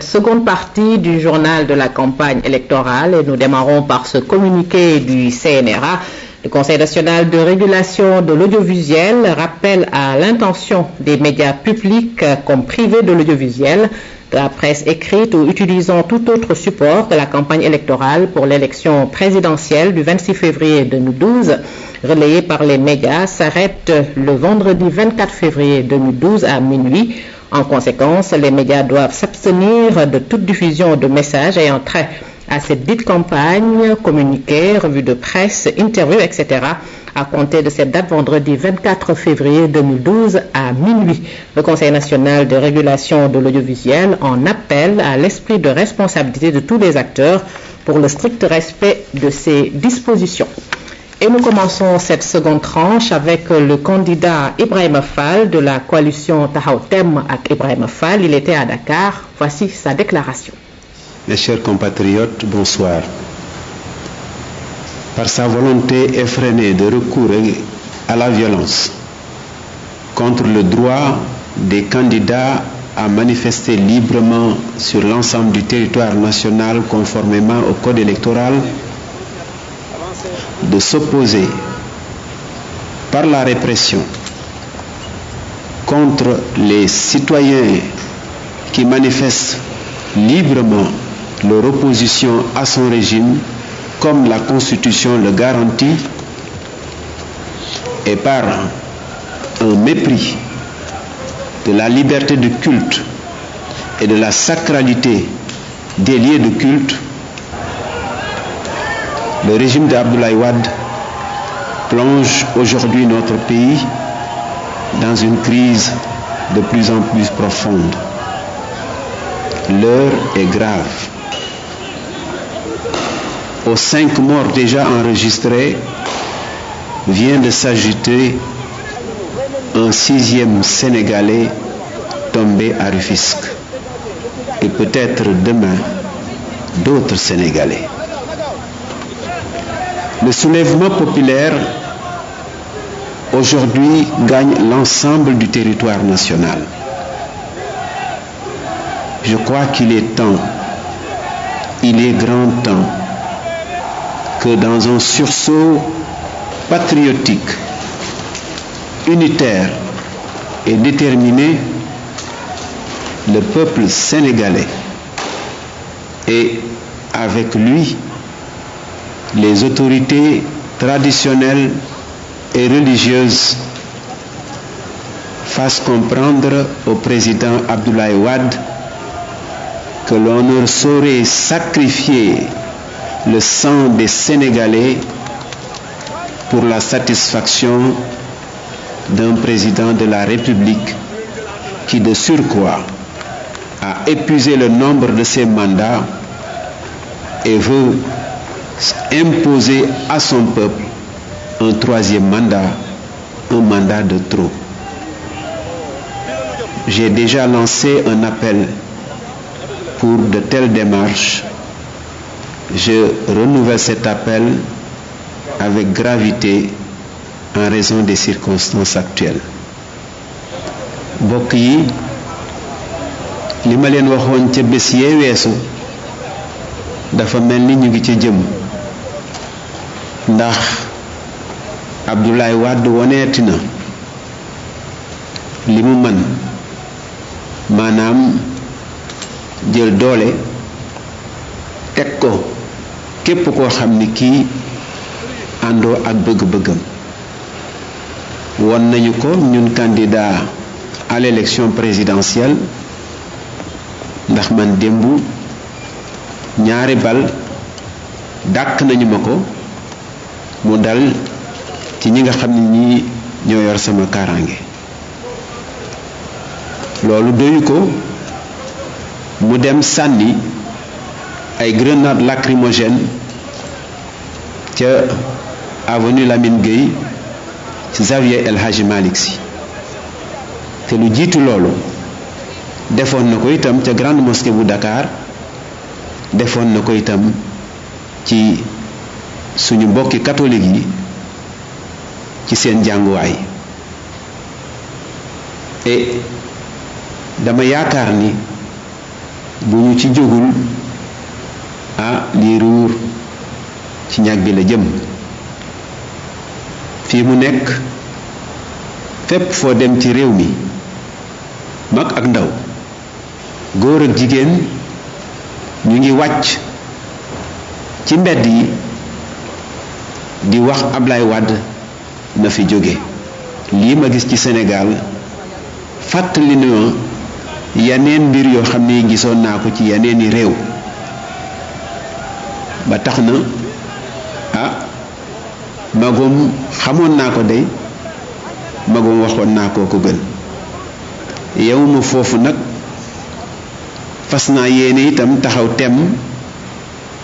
seconde partie du journal de la campagne électorale et nous démarrons par ce communiqué du CNRA. Le Conseil national de régulation de l'audiovisuel rappelle à l'intention des médias publics comme privés de l'audiovisuel, de la presse écrite ou utilisant tout autre support de la campagne électorale pour l'élection présidentielle du 26 février 2012, relayée par les médias, s'arrête le vendredi 24 février 2012 à minuit. En conséquence, les médias doivent s'abstenir de toute diffusion de messages ayant trait à cette dite campagne, communiqués, revues de presse, interviews, etc., à compter de cette date vendredi 24 février 2012 à minuit. Le Conseil national de régulation de l'audiovisuel en appelle à l'esprit de responsabilité de tous les acteurs pour le strict respect de ces dispositions. Et nous commençons cette seconde tranche avec le candidat Ibrahima Fall de la coalition Taxawu Temm ak Ibrahima Fall. Il était à Dakar. Voici sa déclaration. Mes chers compatriotes, bonsoir. Par sa volonté effrénée de recourir à la violence contre le droit des candidats à manifester librement sur l'ensemble du territoire national conformément au code électoral, de s'opposer par la répression contre les citoyens qui manifestent librement leur opposition à son régime, comme la Constitution le garantit, et par un mépris de la liberté de culte et de la sacralité des lieux de culte, le régime d'Abdoulaye Wade plonge aujourd'hui notre pays dans une crise de plus en plus profonde. L'heure est grave. Aux 5 morts déjà enregistrés, vient de s'ajouter un 6e Sénégalais tombé à Rufisque. Et peut-être demain, d'autres Sénégalais. Le soulèvement populaire aujourd'hui gagne l'ensemble du territoire national. Je crois qu'il est temps, il est grand temps que dans un sursaut patriotique, unitaire et déterminé, le peuple sénégalais et avec lui les autorités traditionnelles et religieuses fassent comprendre au président Abdoulaye Wade que l'on ne saurait sacrifier le sang des Sénégalais pour la satisfaction d'un président de la République qui, de surcroît, a épuisé le nombre de ses mandats et veut imposer à son peuple un 3e mandat, un mandat de trop. J'ai déjà lancé un appel pour de telles démarches. Je renouvelle cet appel avec gravité en raison des circonstances actuelles. Mbokk yi li ma leen waxoon ca bés yee weesu dafa mel ni ñu ngi ca jëm ndax Abdoulaye Wade woneeti na li mu mën maanaam jël doole teg ko képp koo xam ni kii àndoo ak bëgg-bëggam. Won nañu ko ñun candidat à l'élection présidentielle ndax man démb ñaari bal dàq nañu ma ko mu dal ci ñi nga xam ne ñi ñoo yor sama kaaraange. Loolu doyu ko mu dem sànni ay grenades lacrymogènes ca avenue Lamine Gueye ci Zawiya El Hadji Malick Sy te lu jiitu loolu defoon na ko itam ca grande mosquée bu Dakar, defoon na ko itam ci suñu mbokki catholique yi ci seen jànguwaay. Et dama yaakaar ni bu ñu ci jógul lii ruur ci ñag bi la jëm. fii mu nekk fépp foo dem ci réew mi mag ak ndaw góor ak jigéen ñu ngi wàcc ci mbedd yi di wax Ablaye Wade na fi jóge. lii ma gis ci Sénégal fàttali na yeneen mbir yoo xam ne gisoon naa ko ci yeneeni réew ba tax na magum xamoon naa ko dey magum waxoon naa koo ko gën. yow ma foofu nag fas naa yéene itam taxaw tem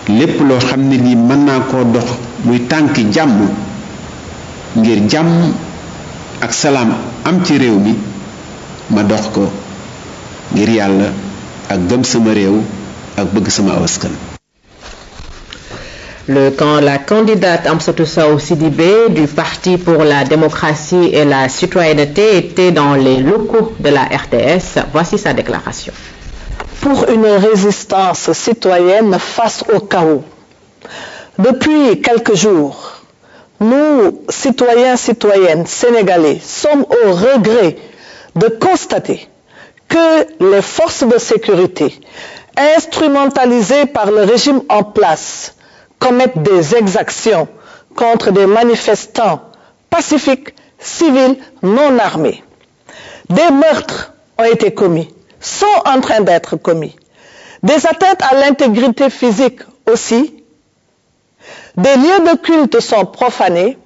lépp loo xam ne lii mën naa koo dox muy tànki jàmm ngir jàmm ak salaam am ci réew mi ma dox ko ngir yàlla ak gëm sama réew ak bëgg sama askan. La candidate Amsatou Sow Sidibé du Parti pour la démocratie et la citoyenneté était dans les locaux de la RTS. Voici sa déclaration. Pour une résistance citoyenne face au chaos. Depuis quelques jours, nous, citoyens, sénégalais, sommes au regret de constater que les forces de sécurité, instrumentalisées par le régime en place, commettent des exactions contre des manifestants pacifiques, civils, non armés. Des meurtres ont été commis, sont en train d'être commis. Des atteintes à l'intégrité physique aussi. Des lieux de culte sont profanés.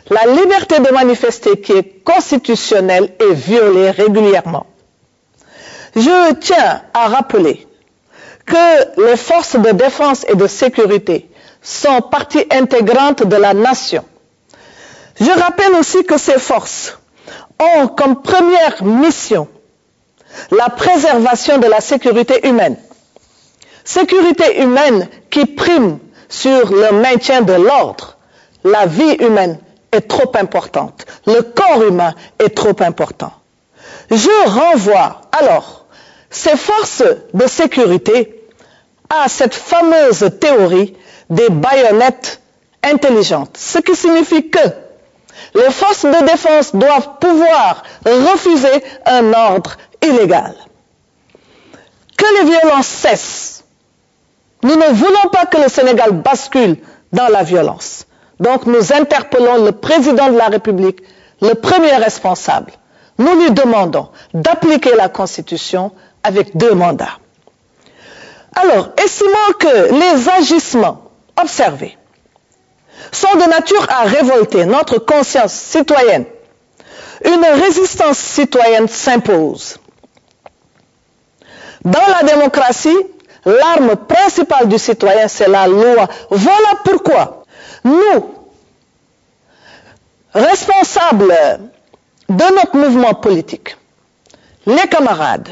La liberté de manifester qui est constitutionnelle est violée régulièrement. Je tiens à rappeler que les forces de défense et de sécurité sont partie intégrante de la nation. Je rappelle aussi que ces forces ont comme première mission la préservation de la sécurité humaine. Sécurité humaine qui prime sur le maintien de l'ordre. La vie humaine est trop importante. Le corps humain est trop important. Je renvoie alors ces forces de sécurité à cette fameuse théorie des baïonnettes intelligentes. Ce qui signifie que les forces de défense doivent pouvoir refuser un ordre illégal. Que les violences cessent. Nous ne voulons pas que le Sénégal bascule dans la violence. Donc nous interpellons le président de la République, le premier responsable. Nous lui demandons d'appliquer la Constitution avec 2 mandats. Alors, estimant que les agissements observés sont de nature à révolter notre conscience citoyenne, une résistance citoyenne s'impose. Dans la démocratie, l'arme principale du citoyen, c'est la loi. Voilà pourquoi nous, responsables de notre mouvement politique, les camarades,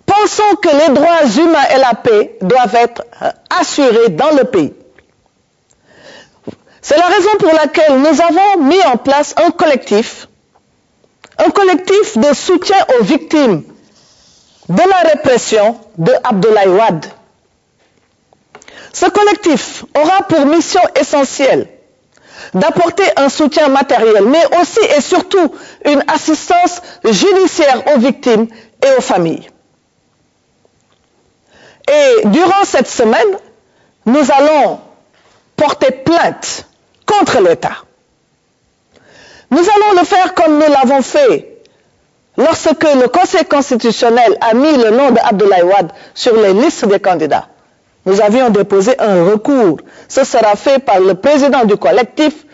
pensons que les droits humains et la paix doivent être assurés dans le pays. C'est la raison pour laquelle nous avons mis en place un collectif de soutien aux victimes de la répression de Abdoulaye Wade. Ce collectif aura pour mission essentielle d'apporter un soutien matériel, mais aussi et surtout une assistance judiciaire aux victimes et aux familles. Et durant cette semaine, nous allons porter plainte contre l'État. Nous allons le faire comme nous l'avons fait lorsque le Conseil constitutionnel a mis le nom d'Abdoulaye Wade sur les listes des candidats. Nous avions déposé un recours. Ce sera fait par le président du collectif,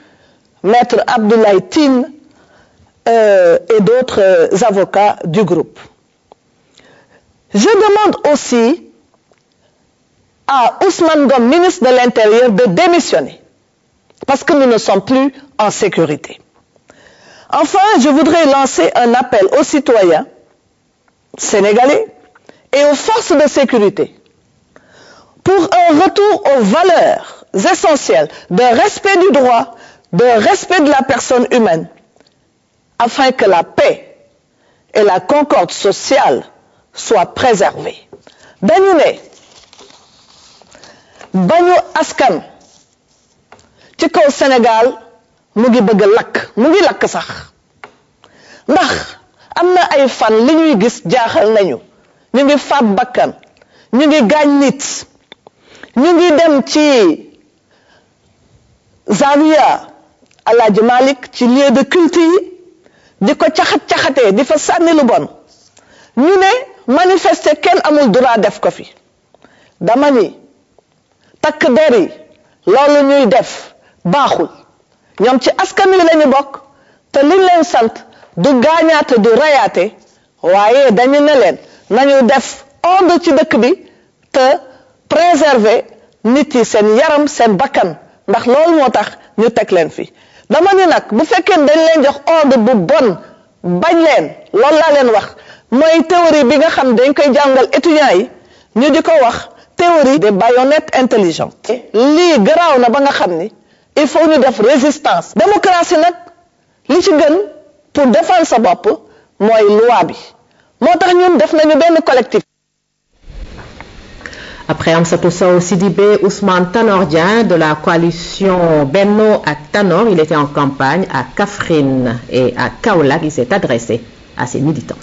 Maître Abdoulaye Tine, et d'autres avocats du groupe. Je demande aussi à Ousmane Ngom, ministre de l'Intérieur, de démissionner, parce que nous ne sommes plus en sécurité. Enfin, je voudrais lancer un appel aux citoyens sénégalais et aux forces de sécurité pour un retour aux valeurs essentielles de respect du droit, de respect de la personne humaine, afin que la paix et la concorde sociale soit préservé. dañu ne bañu askan ci kaw Sénégal mu ngi bëgg lakk mu ngi lakk sax ndax am na ay fan li ñuy gis jaaxal nañu ñu ngi faat bakkan ñu ngi gaañ nit ñu ngi dem ci Zawiya Alaaji Malik ci lieu de culte yi di ko caxat-caxatee di fa sànni lu bon ñu ne manifester kenn amul droit def ko fi dama ni takk der yi loolu ñuy def baaxul ñoom ci askan wi lañu bokk te liñ leen sant du gaañaate du rayaate waaye dañu ne leen nañu def ordre ci dëkk bi te préserver nit yi seen yaram seen bakkan ndax loolu moo tax ñu teg leen fi dama ni nag bu fekkee dañ leen jox ordre bu bon bañ leen loolu laa leen wax mooy théorie bi nga xam dañ koy jàngal étudiants yi ñu di ko wax théorie des baïonnettes intelligentes. lii garaaw na ba nga xam ni il faut ñu def résistance. démocratie nag li ci gën pour défendre sa bopp mooy loi bi moo tax ñun def nañu benn collectif. Après Amsatou Sow Sidibé, Ousmane Tanor Dieng de la coalition Benno ak Tanor, il était en campagne à Kaffrine et à Kaolack. Il s'est adressé à ses militants.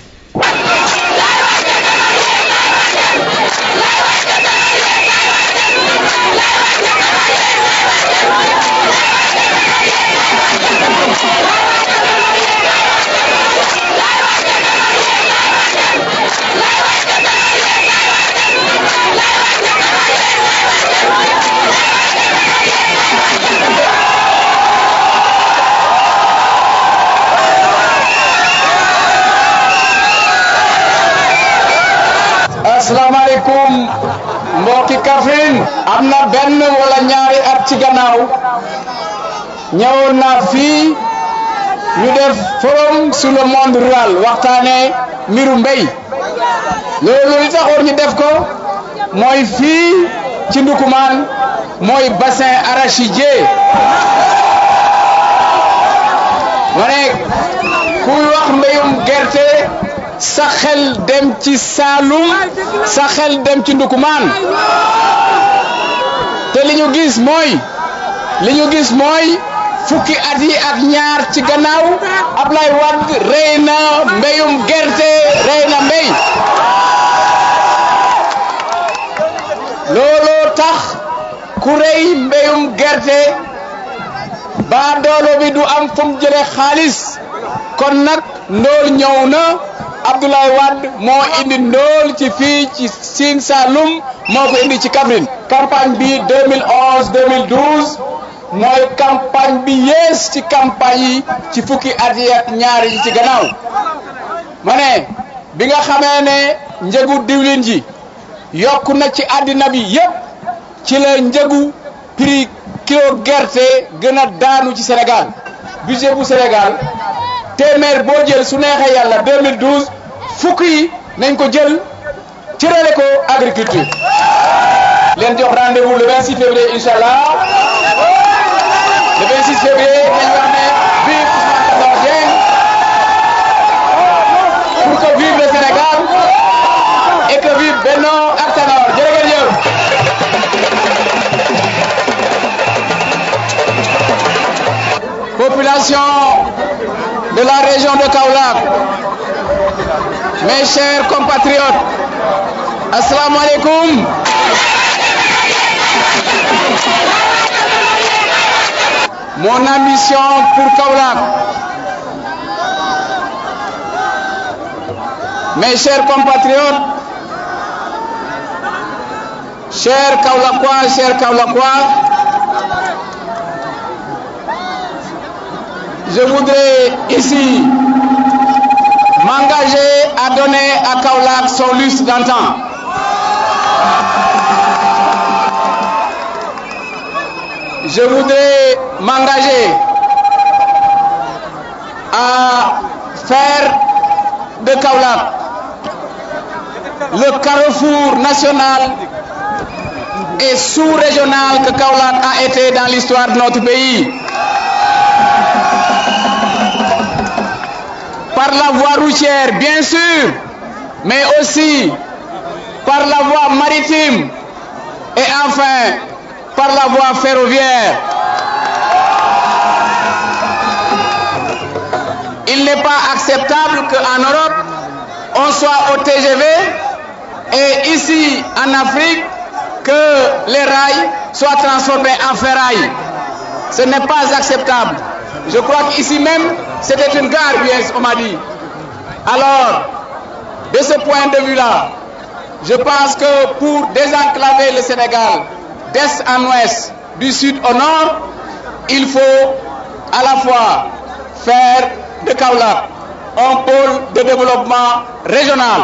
asalaamaaleykum mbokki Kaffrine am na benn wala ñaari at ci gannaaw ñëwoon naa fii ñu def forum sur le monde rural waxtaane mbiru mbéy loolu li taxoon ñu def ko mooy fii ci Ndukumaan mooy bassin arachidier ma ne kuy wax mbéyum gerte sa xel dem ci Saalum sa xel dem ci Ndukumaan te li ñu gis mooy fukki at yi ak ñaar ci gannaaw Ablaye Wade rey na mbéyum gerte rey na mbéy looloo tax ku rey mbéyum gerte ba doolo bi du am fu mu jëlee xaalis kon nag ndool ñëw na Abdoulaye Wade moo indi ndool ci fii ci Sine Saloum moo ko indi ci Kaffrine campagne bi 2011 2012 mooy campagne bi yées ci campagne yi ci fukki at yi ak ñaar yi ci gannaaw ma ne bi nga xamee ne njëgu diwlin ji yokku na ci àddina bi yépp ci la njëgu prix kilo gerte gën a daanu ci Sénégal budget bu Sénégal téeméer boo jël su neexee yàlla 2012 fukk yi nañ ko jël cërale ko agriculture leen jox rendez-vous le 26 février inchallah le 26 février nañ wax ne vive Ousmane Tanor Dieng pour que vive le Sénégal et que vive Benno ak Tanor jërë ngeen jëf. Population de la région de Kaolack, mes chers compatriotes, assalamu alaikum. Mon ambition pour Kaolack, mes chers compatriotes, chers Kaolackois, je voudrais ici m'engager à donner à Kaolack son lustre d'antan. Je voudrais m'engager à faire de Kaolack le carrefour national et sous-régional que Kaolack a été dans l'histoire de notre pays. Par la voie routière, bien sûr, mais aussi par la voie maritime et enfin par la voie ferroviaire. Il n'est pas acceptable qu'en Europe, on soit au TGV et ici en Afrique, que les rails soient transformés en ferraille. Ce n'est pas acceptable. Je crois qu'ici même, c'était une gare US, on m'a dit. Alors, de ce point de vue-là, je pense que pour désenclaver le Sénégal, d'est en ouest, du sud au nord, il faut à la fois faire de Kaolack un pôle de développement régional.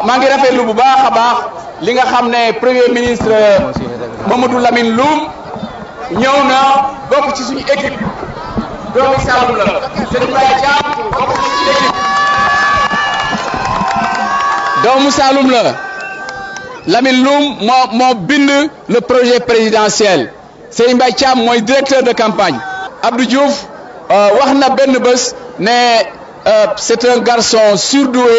maa ngi rafetlu bu baax a baax li nga xam ne premier ministre Mamadou Lamine Loum ñëw na bokk ci suñu équipe doomu Saloum la Serigne Mbaye Thiam bokk ci suñu équipe doomu Saloum la Lamine Loum moo bind le projet présidentiel Serigne Mbaye Thiam mooy directeur de campagne Abdou Diouf wax na benn bés ne c'est un garçon surdoué,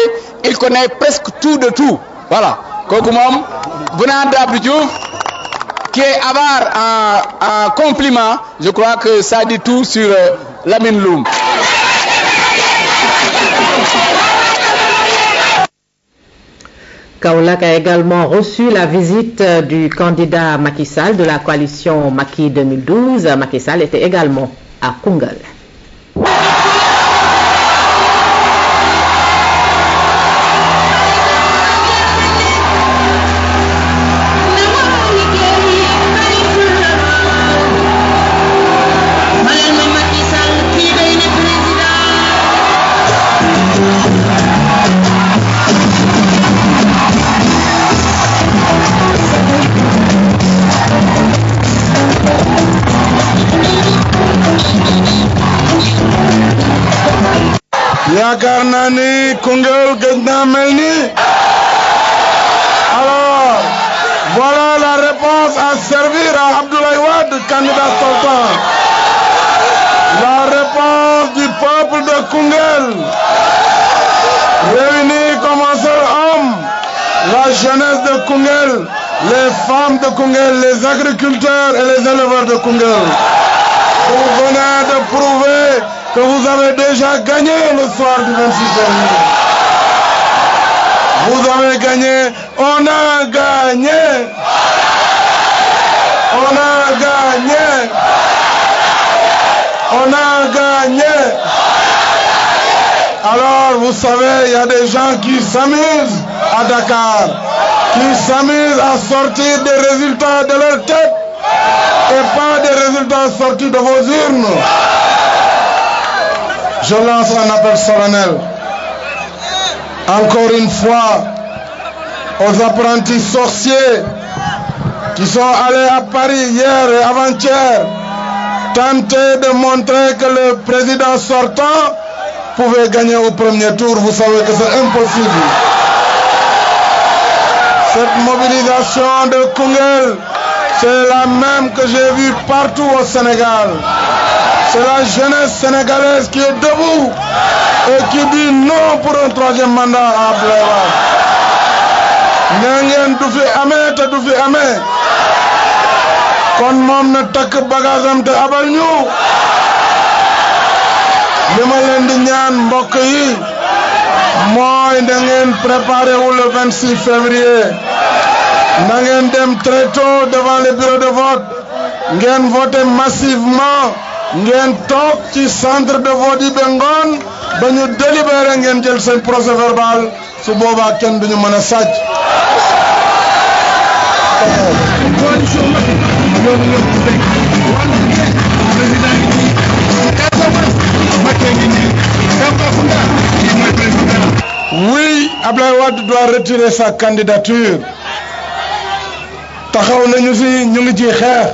il connaît presque tout de tout. Voilà. Kooku moom venant d'Abdou Diouf, qui est avare en compliments, je crois que ça dit tout sur Lamine Loum. Kaolack a également reçu la visite du candidat Macky Sall de la coalition Macky 2012. Macky Sall était également à Koungheul. yaakaar naa ni Koungheul gëj naa mel ni. Alors voilà la réponse à servir à Abdoulaye Wade, candidat sortant. La réponse du peuple de Koungheul, réunis comme un seul homme, la jeunesse de Koungheul, les femmes de Koungheul, les agriculteurs et les éleveurs de Koungheul. Vous venez de prouver que vous avez déjà gagné le soir du 26 février. Vous avez gagné, on a gagné. On a gagné. On a gagné. Alors, vous savez, il y a des gens qui s'amusent à Dakar, qui s'amusent à sortir des résultats de leur tête et pas des résultats sortis de vos urnes. Je lance un appel solennel, encore une fois, aux apprentis sorciers qui sont allés à Paris hier et avant-hier, tenter de montrer que le président sortant pouvait gagner au premier tour. Vous savez que c'est impossible. Cette mobilisation de Koungheul, c'est la même que j'ai vue partout au Sénégal. C'est la jeunesse sénégalaise qui est debout et qui dit non pour un troisième mandat à Abdoulaye Wade. ñaa ngeen du fi amee te du fi amee kon moom na takk bagage am te abal ñu. li ma leen di ñaan mbokk yi mooy da ngeen préparé wu le 26 février. na ngeen dem très tôt devant les bureaux de vote ngeen voter massivement. ngeen toog ci centre de vote yi ba ngoon ba ñu délibéré ngeen jël seen procès verbal su boobaa kenn duñu mën a sàcc. Oui, Abdoulaye Wade doit retirer sa candidature. taxaw nañu si ñu ngi ci xeex.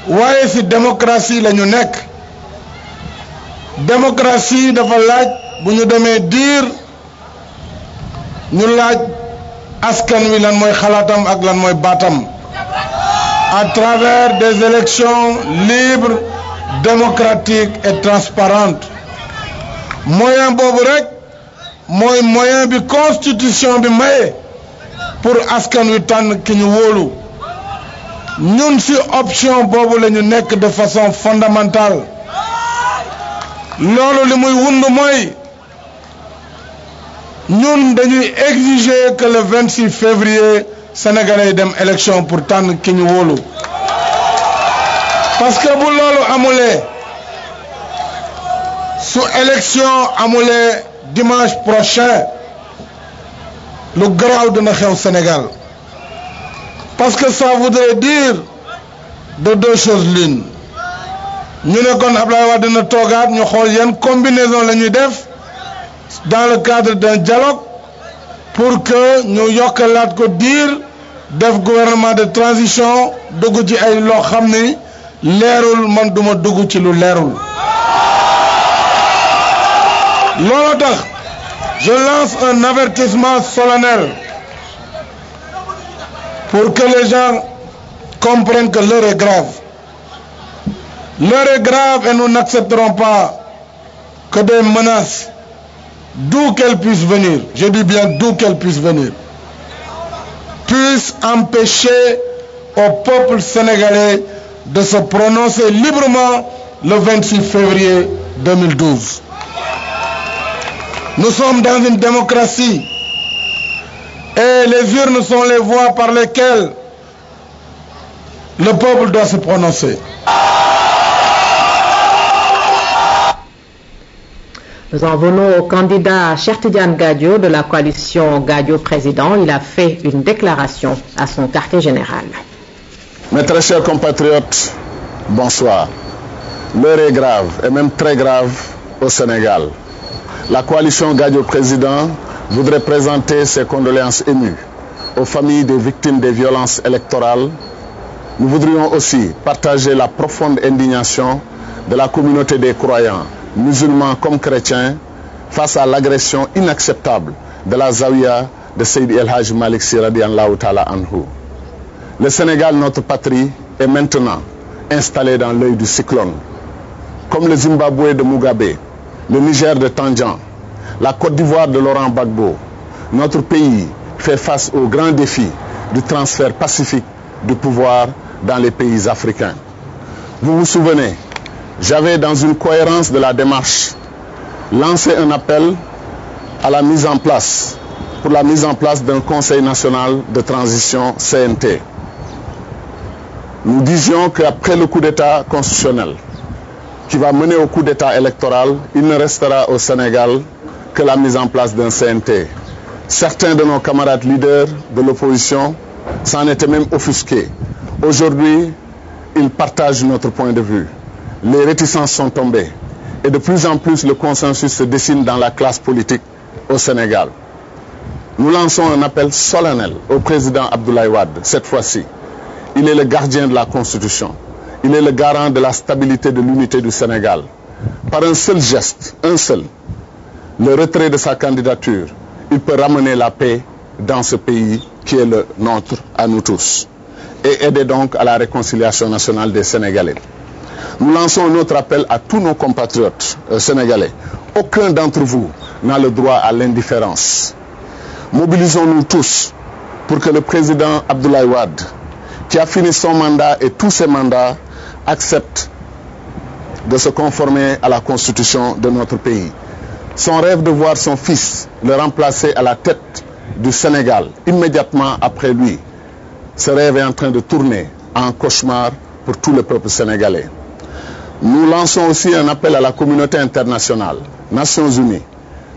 waaye si démocratie la ñu nekk. démocratie dafa laaj bu ñu demee diir ñu laaj askan wi lan mooy xalaatam ak lan mooy baatam à travers des élections libres, démocratiques et transparentes. moyen boobu rek mooy moyen bi constitution bi maye pour askan wi tànn ki ñu wóolu ñun ci option boobu la ñu nekk de façon fondamentale loolu li muy wund mooy ñun dañuy exiger que le 26 février sénégalais yi dem élection pour tànn ki ñu wóolu parce que bu loolu amulee su élection amulee dimanche prochain lu garaaw dina xew Sénégal parce que ça voudrait dire de deux choses l'une ñu ne kon Abdoulaye Wade dina toogaat ñu xool yan combinaison la ñuy def dans le cadre d'un dialogue pour que ñu yokkalaat ko diir def gouvernement de transition dugg ci ay loo xam ni leerul man duma dugg ci lu leerul loolu tax je lance un avertissement solennel pour que les gens comprennent que l'heure est grave. L'heure est grave et nous n'accepterons pas que des menaces, d'où qu'elles puissent venir, je dis bien d'où qu'elles puissent venir, puissent empêcher au peuple sénégalais de se prononcer librement le 26 février 2012. Nous sommes dans une démocratie et les urnes sont les voies par lesquelles le peuple doit se prononcer. Nous en venons au candidat Cheikh Tidiane Gadio de la coalition Gadio Président. Il a fait une déclaration à son quartier général. Mes très chers compatriotes, bonsoir. L'heure est grave et même très grave au Sénégal. La coalition Gadio Président voudrait présenter ses condoléances émues aux familles des victimes des violences électorales. Nous voudrions aussi partager la profonde indignation de la communauté des croyants, musulmans comme chrétiens, face à l'agression inacceptable de la Zawiya de Seydi El Hadj Malick Sy radiyallahu ta'ala anhu. Le Sénégal, notre patrie, est maintenant installé dans l'œil du cyclone. Comme le Zimbabwe de Mugabe, le Niger de Tandian, la Côte d'Ivoire de Laurent Gbagbo, notre pays fait face au grand défi du transfert pacifique du pouvoir dans les pays africains. Vous vous souvenez, j'avais, dans une cohérence de la démarche, lancé un appel à la mise en place, pour la mise en place d'un Conseil national de transition CNT. Nous disions qu'après le coup d'État constitutionnel, qui va mener au coup d'État électoral, il ne restera au Sénégal que la mise en place d'un CNT. Certains de nos camarades leaders de l'opposition s'en étaient même offusqués. Aujourd'hui, ils partagent notre point de vue. Les réticences sont tombées et de plus en plus le consensus se dessine dans la classe politique au Sénégal. Nous lançons un appel solennel au président Abdoulaye Wade cette fois-ci. Il est le gardien de la Constitution. Il est le garant de la stabilité de l'unité du Sénégal. Par un seul geste, un seul, le retrait de sa candidature, il peut ramener la paix dans ce pays qui est le nôtre à nous tous et aider donc à la réconciliation nationale des Sénégalais. Nous lançons un autre appel à tous nos compatriotes sénégalais. Aucun d'entre vous n'a le droit à l'indifférence. Mobilisons-nous tous pour que le président Abdoulaye Wade, qui a fini son mandat et tous ses mandats, accepte de se conformer à la constitution de notre pays. Son rêve de voir son fils le remplacer à la tête du Sénégal immédiatement après lui, ce rêve est en train de tourner en cauchemar pour tout le peuple sénégalais. Nous lançons aussi un appel à la communauté internationale, Nations Unies,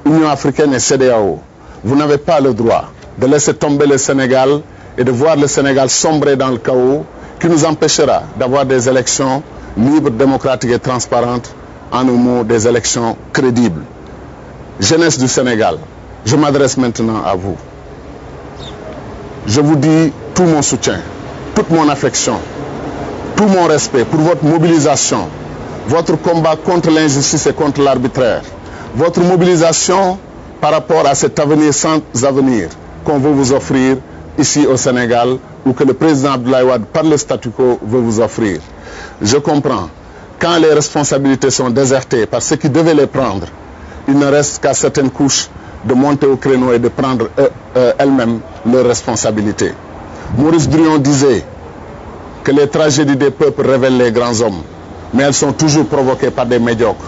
Union africaine et CEDEAO. Vous n'avez pas le droit de laisser tomber le Sénégal et de voir le Sénégal sombrer dans le chaos qui nous empêchera d'avoir des élections libres, démocratiques et transparentes, en un mot, des élections crédibles. Jeunesse du Sénégal, je m'adresse maintenant à vous. Je vous dis tout mon soutien, toute mon affection, tout mon respect pour votre mobilisation, votre combat contre l'injustice et contre l'arbitraire, votre mobilisation par rapport à cet avenir sans avenir qu'on veut vous offrir ici au Sénégal ou que le président Abdoulaye Wade, par le statu quo, veut vous offrir. Je comprends, quand les responsabilités sont désertées par ceux qui devaient les prendre, il ne reste qu'à certaines couches de monter au créneau et de prendre elles-mêmes leurs responsabilités. Maurice Druon disait que les tragédies des peuples révèlent les grands hommes, mais elles sont toujours provoquées par des médiocres.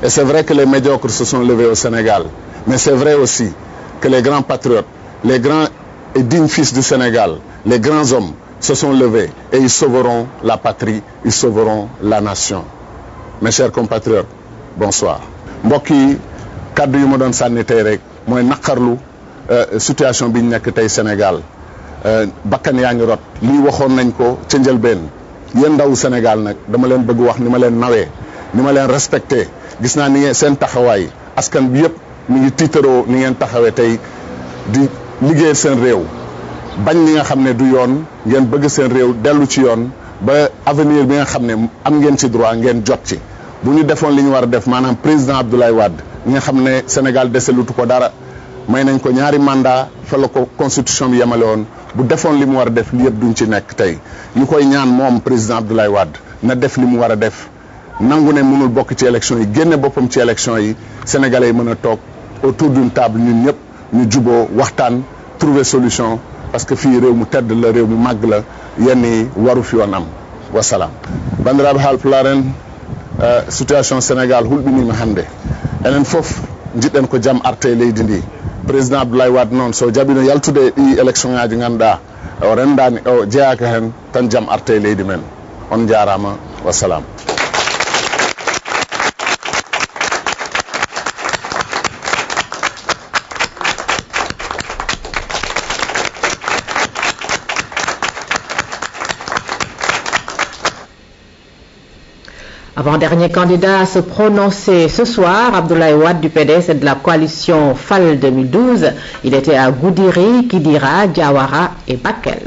Et c'est vrai que les médiocres se sont levés au Sénégal, mais c'est vrai aussi que les grands patriotes, les grands et dignes fils du Sénégal, les grands hommes se sont levés et ils sauveront la patrie, ils sauveront la nation. Mes chers compatriotes, bonsoir. mbokk yi kaddu yu ma doon sànni tey rek mooy naqarlu situation bi ñu nekk tey Sénégal bakkan yaa ngi rot lii waxoon nañ ko ca njëlbeen yéen ndawu Sénégal nag dama leen bëgg wax ni ma leen nawee ni ma leen respecté gis naa ni ngeen seen taxawaay askan bi yëpp mi ngi tiitaroo ni ngeen taxawee tey di liggéeyal seen réew bañ li nga xam ne du yoon ngeen bëgg seen réew dellu ci yoon ba avenir bi nga xam ne am ngeen ci droit ngeen jot ci bu ñu defoon li ñu war a def maanaam président Abdoulaye Wade ñi nga xam ne Sénégal deselutu ko dara may nañ ko ñaari mandat fa la ko constitution bi yemale woon bu defoon li mu war a def li yëpp duñ ci nekk tey ñu koy ñaan moom président Abdoulaye Wade na def li mu war a def nangu ne mënul bokk ci élection yi génne boppam ci élection yi sénégalais yi mën a toog autour d'une table ñun ñëpp ñu juboo waxtaan trouver solution parce que fii réew mu tedd la réew mu màgg la yenn yi waru fi woon am wasalaam bandiraɓe haalpularen situation Sénégal hulɓinima hannde enen fof jiɗɗen ko jaam arte e leydi ndi président Abdoulaye Wade noon so jaɓino yaltude ɗi élection ngaji ganduɗa o rendani o jeeyaka hen tan jaam arte e leydi men on jarama wassalam. Avant-dernier candidat à se prononcer ce soir, Abdoulaye Wade du PDS et de la coalition FAL 2012. Il était à Goudiri, Kidira, Diawara et Bakel.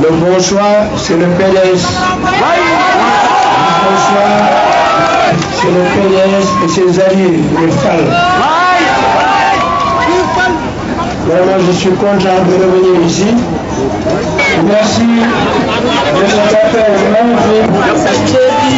Le bon choix, c'est le PDS. Le bon choix, c'est le PDS et ses alliés, les FAL. Vraiment, je suis content de revenir ici. Merci de cet appel magnifique.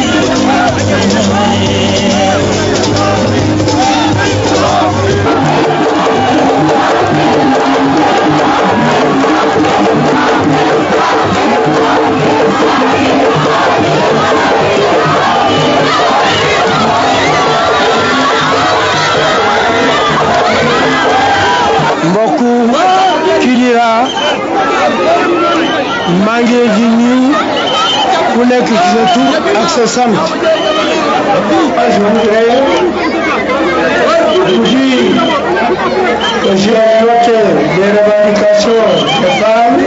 Mbokku Kidira maa ngi di nuyu ku nekk ci sa tur ak sa sant. Je voudrais vous dire que j'ai noté des revendications des femmes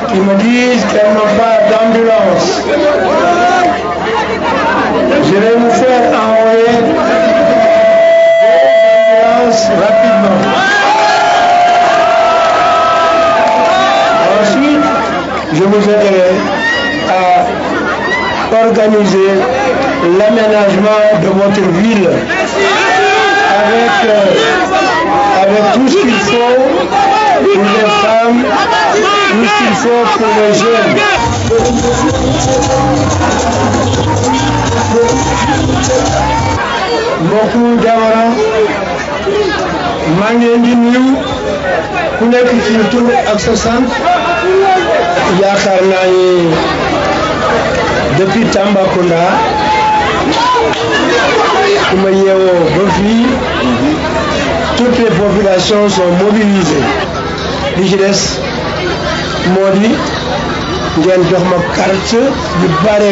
qui me disent qu'elles n'ont pas d'ambulance. Je vais vous faire envoyer des ambulances rapidement. Je vous aiderai à organiser l'aménagement de votre ville avec tout ce qu'il faut pour les femmes, tout ce qu'il faut pour les jeunes. Beaucoup Diawara maa ngi leen di nuyu ku nekk ci tur ak sa sant. Yaakaar naa ni depuis Tambacounda ku ma yeewoo ba fii toutes les populations sont mobilisées li ci des moo di ngeen jox ma carte yu bare.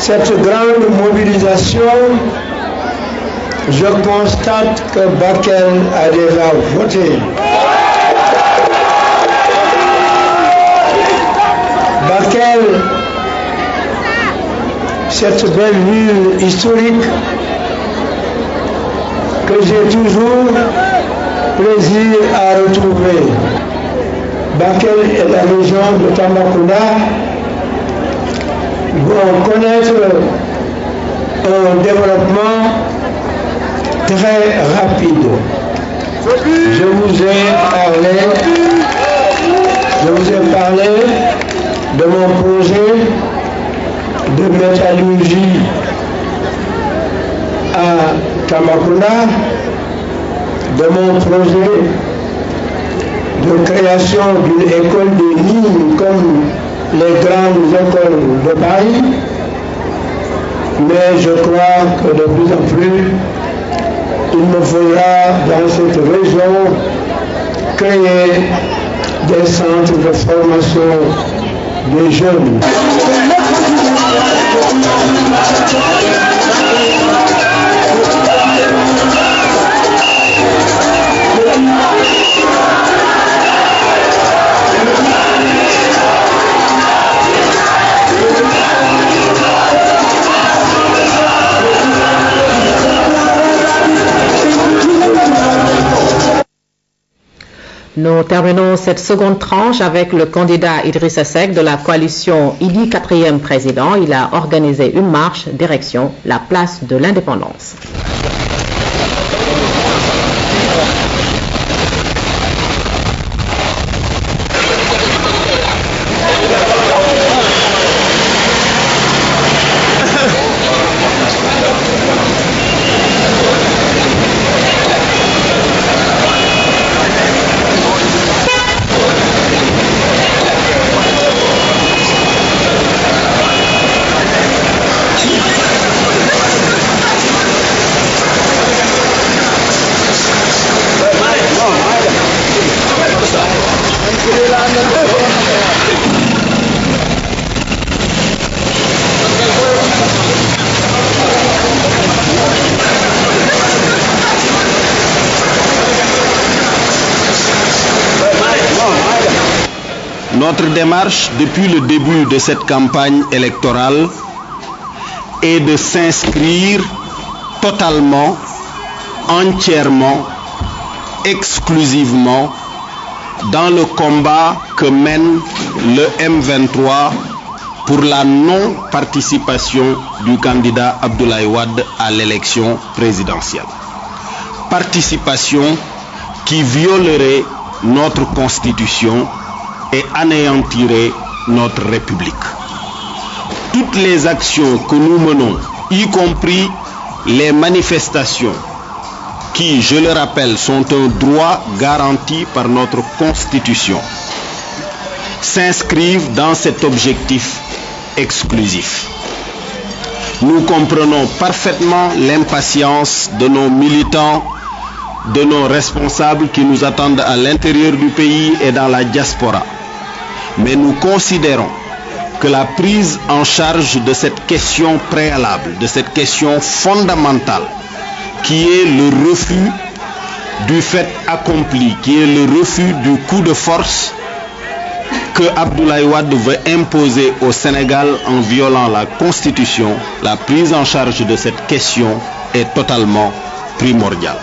cette grande mobilisation, je constate que Bakel a déjà voté. Bakel, cette belle ville historique que j'ai toujours plaisir à retrouver. Bakel est la région de Tambacounda, vont connaître un développement très rapide. Je vous ai parlé de mon projet de métallurgie à Tambacounda, de mon projet de création d'une école de mines comme les grandes écoles de Paris, mais je crois que de plus en plus, il me faudra dans cette région créer des centres de formation des jeunes. Nous terminons cette seconde tranche avec le candidat Idrissa Seck de la coalition Idy 4e président. Il a organisé une marche direction la place de l'Indépendance. Notre démarche depuis le début de cette campagne électorale est de s'inscrire totalement, entièrement, exclusivement dans le combat que mène le M23 pour la non-participation du candidat Abdoulaye Wade à l'élection présidentielle. Participation qui violerait notre constitution et anéantirait notre République. Toutes les actions que nous menons, y compris les manifestations, qui, je le rappelle, sont un droit garanti par notre Constitution, s'inscrivent dans cet objectif exclusif. Nous comprenons parfaitement l'impatience de nos militants, de nos responsables qui nous attendent à l'intérieur du pays et dans la diaspora. Mais nous considérons que la prise en charge de cette question préalable, de cette question fondamentale, qui est le refus du fait accompli, qui est le refus du coup de force que Abdoulaye Wade veut imposer au Sénégal en violant la Constitution, la prise en charge de cette question est totalement primordiale.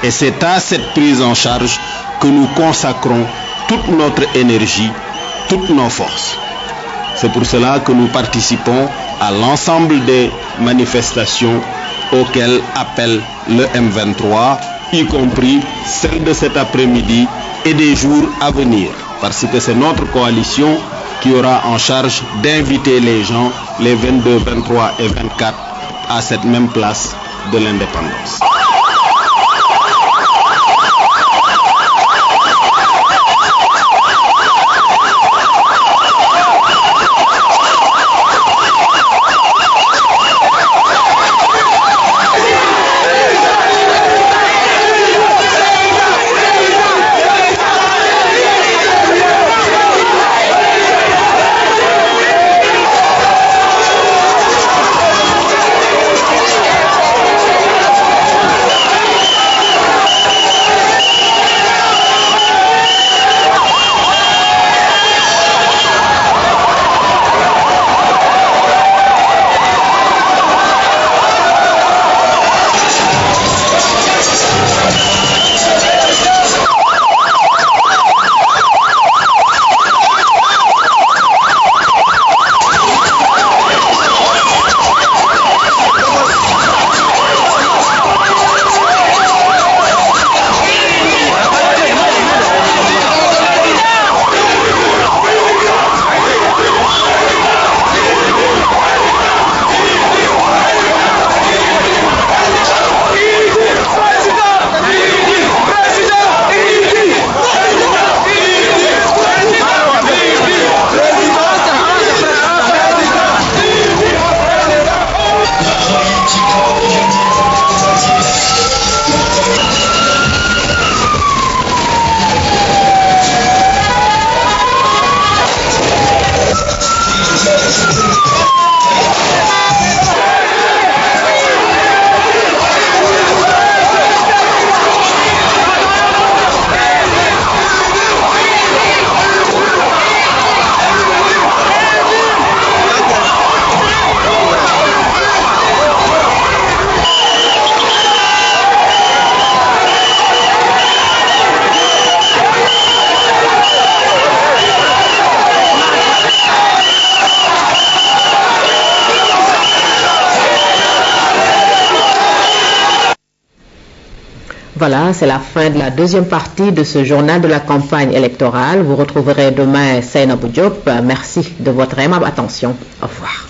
Et c'est à cette prise en charge que nous consacrons toute notre énergie, toutes nos forces. C'est pour cela que nous participons à l'ensemble des manifestations auxquelles appelle le M23, y compris celle de cet après-midi et des jours à venir, parce que c'est notre coalition qui aura en charge d'inviter les gens les 22, 23 et 24 à cette même place de l'indépendance. Voilà, c'est la fin de la deuxième partie de ce journal de la campagne électorale. Vous retrouverez demain Seynabou Diop. Merci de votre aimable attention. Au revoir.